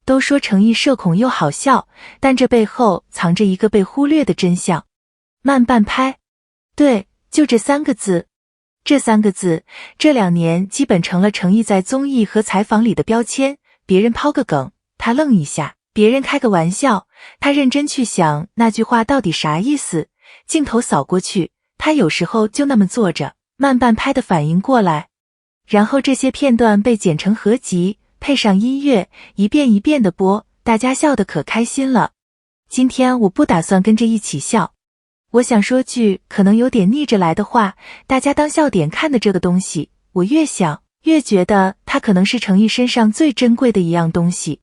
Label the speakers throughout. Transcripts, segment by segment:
Speaker 1: 都说诚意社恐又好笑，但这背后藏着一个被忽略的真相。慢半拍，对，就这3个字。这3个字，这2年基本成了诚意在综艺和采访里的标签。别人抛个梗，他愣一下；别人开个玩笑，他认真去想那句话到底啥意思。镜头扫过去，他有时候就那么坐着，慢半拍的反应过来。然后这些片段被剪成合集，配上音乐，一遍一遍的播，大家笑得可开心了。今天我不打算跟着一起笑，我想说句可能有点逆着来的话，大家当笑点看的这个东西，我越想越觉得它可能是诚意身上最珍贵的一样东西。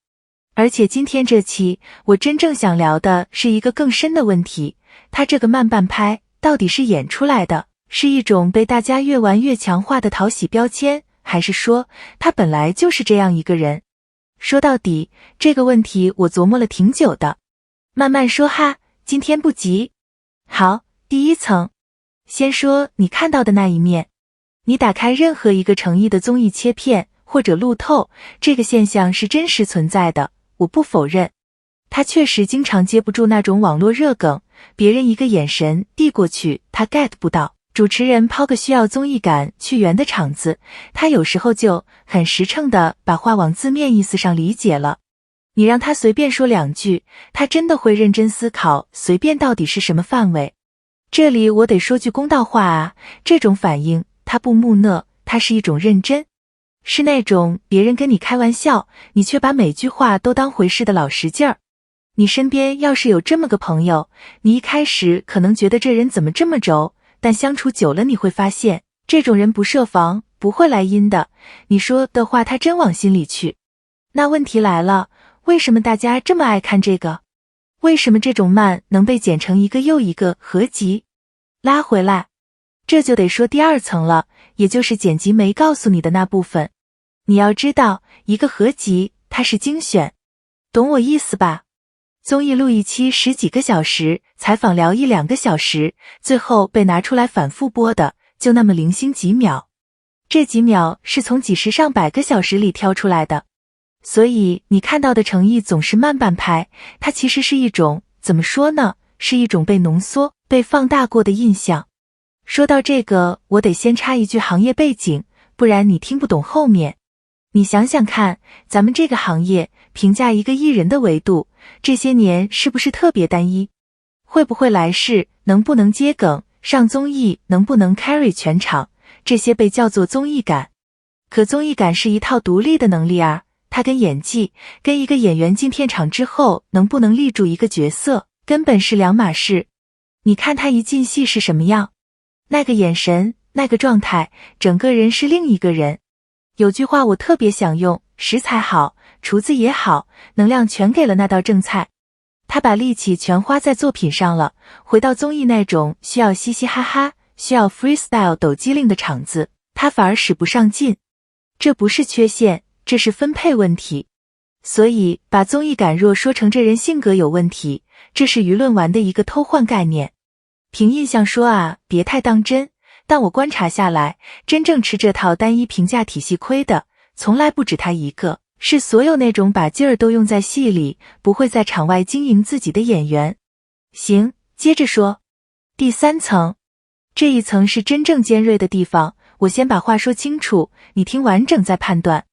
Speaker 1: 而且今天这期我真正想聊的是一个更深的问题，他这个慢半拍到底是演出来的，是一种被大家越玩越强化的讨喜标签，还是说他本来就是这样一个人？说到底，这个问题我琢磨了挺久的。慢慢说哈，今天不急。好，第一层，先说你看到的那一面。你打开任何一个诚意的综艺切片或者路透，这个现象是真实存在的，我不否认。他确实经常接不住那种网络热梗，别人一个眼神递过去他 get 不到，主持人抛个需要综艺感去圆的场子，他有时候就很实诚地把话往字面意思上理解了。你让他随便说2句，他真的会认真思考随便到底是什么范围。这里我得说句公道话啊，这种反应他不木讷，他是一种认真，是那种别人跟你开玩笑，你却把每句话都当回事的老实劲儿。你身边要是有这么个朋友，你一开始可能觉得这人怎么这么轴，但相处久了你会发现，这种人不设防，不会来阴的，你说的话他真往心里去。那问题来了，为什么大家这么爱看这个？为什么这种慢能被剪成一个又一个合集？拉回来，这就得说第2层了，也就是剪辑没告诉你的那部分。你要知道，一个合集它是精选，懂我意思吧？综艺录一期10几个小时，采访聊1-2个小时，最后被拿出来反复播的，就那么零星几秒。这几秒是从几十上百个小时里挑出来的。所以你看到的诚意总是慢半拍，它其实是一种，怎么说呢？是一种被浓缩、被放大过的印象。说到这个，我得先插一句行业背景，不然你听不懂后面。你想想看，咱们这个行业评价一个艺人的维度，这些年是不是特别单一？会不会来事，能不能接梗，上综艺能不能 carry 全场，这些被叫做综艺感。可综艺感是一套独立的能力啊，它跟演技，跟一个演员进片场之后能不能立住一个角色，根本是两码事。你看他一进戏是什么样，那个眼神，那个状态，整个人是另一个人。有句话我特别想用，食材好，厨子也好，能量全给了那道正菜。他把力气全花在作品上了，回到综艺那种需要嘻嘻哈哈，需要 freestyle 抖机灵的场子，他反而使不上劲。这不是缺陷，这是分配问题。所以把综艺感弱说成这人性格有问题，这是舆论玩的一个偷换概念。凭印象说啊，别太当真，但我观察下来，真正吃这套单一评价体系亏的，从来不止他一个，是所有那种把劲儿都用在戏里，不会在场外经营自己的演员。行，接着说。第3层，这一层是真正尖锐的地方，我先把话说清楚，你听完整再判断。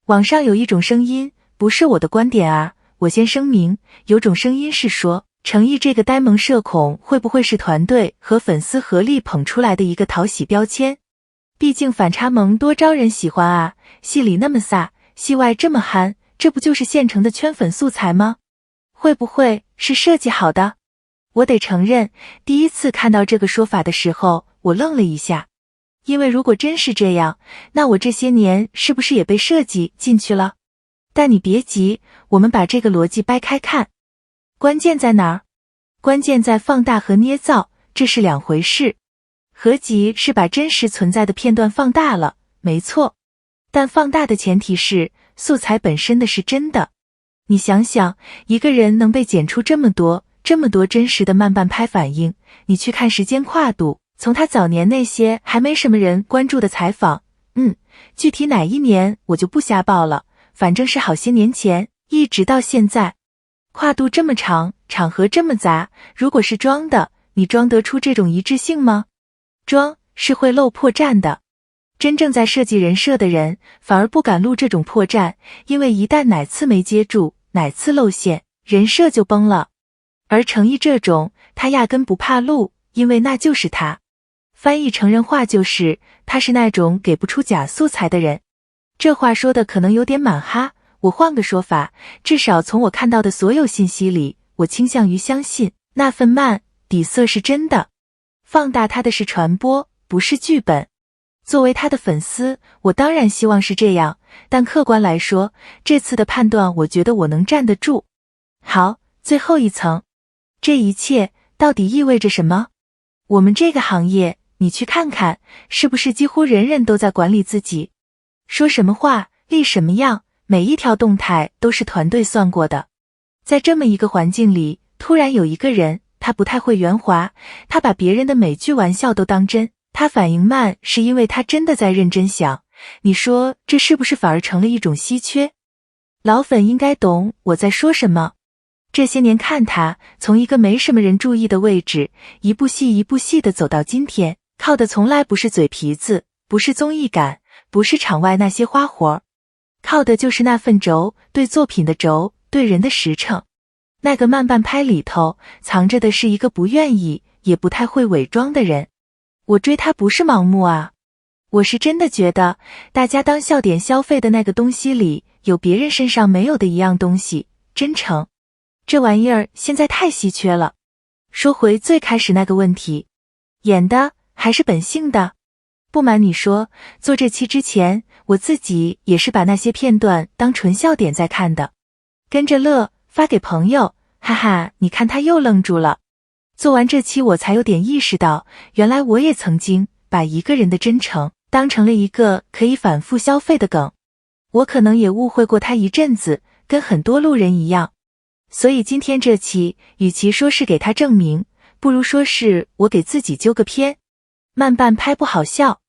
Speaker 1: 网上有一种声音，不是我的观点啊，我先声明，有种声音是说，诚意这个呆萌社恐会不会是团队和粉丝合力捧出来的一个讨喜标签？毕竟反差萌多招人喜欢啊，戏里那么飒，戏外这么憨，这不就是现成的圈粉素材吗？会不会是设计好的？我得承认，第一次看到这个说法的时候，我愣了一下。因为如果真是这样，那我这些年是不是也被设计进去了？但你别急，我们把这个逻辑掰开看。关键在哪儿？关键在放大和捏造，这是两回事。合集是把真实存在的片段放大了，没错。但放大的前提是，素材本身的是真的。你想想，一个人能被剪出这么多真实的慢半拍反应，你去看时间跨度，从他早年那些还没什么人关注的采访，具体哪一年我就不瞎报了，反正是好些年前，一直到现在。跨度这么长，场合这么杂，如果是装的，你装得出这种一致性吗？装是会露破绽的。真正在设计人设的人，反而不敢露这种破绽，因为一旦哪次没接住，哪次露馅，人设就崩了。而程毅这种，他压根不怕露，因为那就是他。翻译成人话就是，他是那种给不出假素材的人。这话说的可能有点满哈，我换个说法，至少从我看到的所有信息里，我倾向于相信那份慢底色是真的。放大它的是传播，不是剧本。作为他的粉丝，我当然希望是这样，但客观来说，这次的判断我觉得我能站得住。好，最后一层，这一切到底意味着什么？我们这个行业，你去看看，是不是几乎人人都在管理自己？说什么话，立什么样，每一条动态都是团队算过的。在这么一个环境里，突然有一个人，他不太会圆滑，他把别人的每句玩笑都当真，他反应慢是因为他真的在认真想，你说这是不是反而成了一种稀缺？老粉应该懂我在说什么。这些年看他从一个没什么人注意的位置，一步戏一步戏的走到今天，靠的从来不是嘴皮子，不是综艺感，不是场外那些花活，靠的就是那份轴，对作品的轴，对人的实诚。那个慢半拍里头藏着的是一个不愿意也不太会伪装的人。我追他不是盲目啊，我是真的觉得大家当笑点消费的那个东西里有别人身上没有的一样东西，真诚。这玩意儿现在太稀缺了。说回最开始那个问题，演的还是本性的？不瞒你说，做这期之前，我自己也是把那些片段当纯笑点在看的，跟着乐，发给朋友，哈哈，你看他又愣住了。做完这期我才有点意识到，原来我也曾经把一个人的真诚当成了一个可以反复消费的梗。我可能也误会过他一阵子，跟很多路人一样。所以今天这期，与其说是给他证明，不如说是我给自己揪个偏。慢半拍不好笑，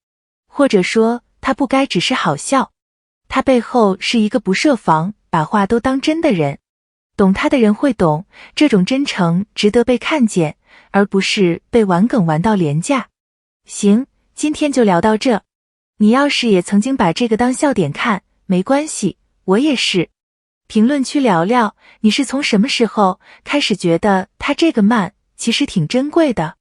Speaker 1: 或者说他不该只是好笑，他背后是一个不设防，把话都当真的人。懂他的人会懂，这种真诚值得被看见，而不是被玩梗玩到廉价。行，今天就聊到这。你要是也曾经把这个当笑点看，没关系，我也是。评论区聊聊，你是从什么时候开始觉得他这个慢其实挺珍贵的？